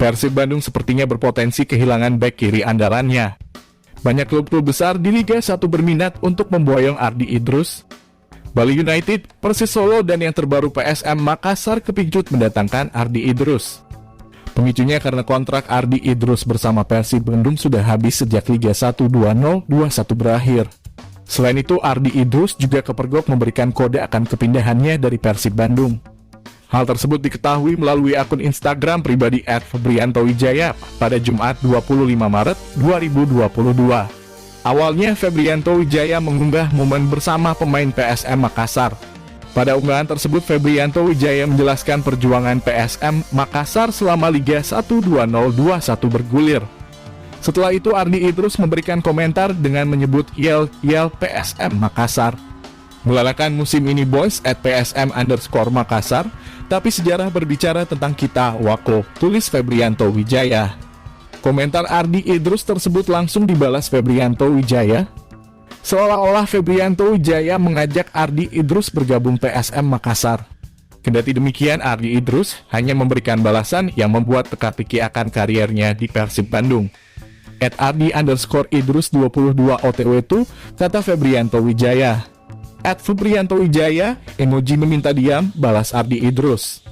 Persib Bandung sepertinya berpotensi kehilangan bek kiri andalannya. Banyak klub-klub besar di Liga 1 berminat untuk memboyong Ardi Idrus. Bali United, Persis Solo, dan yang terbaru PSM Makassar kepincut mendatangkan Ardi Idrus. Pemicunya karena kontrak Ardi Idrus bersama Persib Bandung sudah habis sejak Liga 1 2021 berakhir. Selain itu, Ardi Idrus juga kepergok memberikan kode akan kepindahannya dari Persib Bandung. Hal tersebut diketahui melalui akun Instagram pribadi @febriantowijaya pada Jumat 25 Maret 2022. Awalnya Febrianto Wijaya mengunggah momen bersama pemain PSM Makassar. Pada unggahan tersebut, Febrianto Wijaya menjelaskan perjuangan PSM Makassar selama Liga 1 2021 bergulir. Setelah itu, Ardi Idrus memberikan komentar dengan menyebut yel PSM Makassar. Melalakan musim ini boys @PSM_Makassar, tapi sejarah berbicara tentang kita, Wako, tulis Febrianto Wijaya. Komentar Ardi Idrus tersebut langsung dibalas Febrianto Wijaya. Seolah-olah Febrianto Wijaya mengajak Ardi Idrus bergabung PSM Makassar. Kendati demikian, Ardi Idrus hanya memberikan balasan yang membuat teka-teki akan kariernya di Persib Bandung. @Ardi_Idrus22 OTW itu, kata Febrianto Wijaya. @Febrianto Wijaya, emoji meminta diam, balas Ardi Idrus.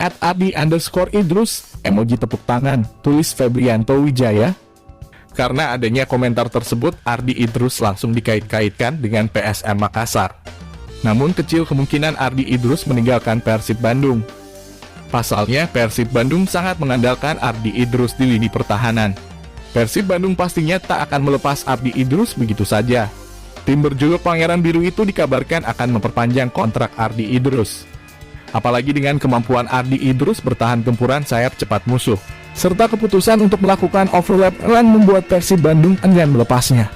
@Ardi_Idrus, emoji tepuk tangan, tulis Febrianto Wijaya. Karena adanya komentar tersebut, Ardi Idrus langsung dikait-kaitkan dengan PSM Makassar. Namun kecil kemungkinan Ardi Idrus meninggalkan Persib Bandung. Pasalnya, Persib Bandung sangat mengandalkan Ardi Idrus di lini pertahanan. Persib Bandung pastinya tak akan melepas Ardi Idrus begitu saja. Tim berjuluk Pangeran Biru itu dikabarkan akan memperpanjang kontrak Ardi Idrus. Apalagi dengan kemampuan Ardi Idrus bertahan gempuran sayap cepat musuh, serta keputusan untuk melakukan overlap run membuat Persib Bandung enggan melepasnya.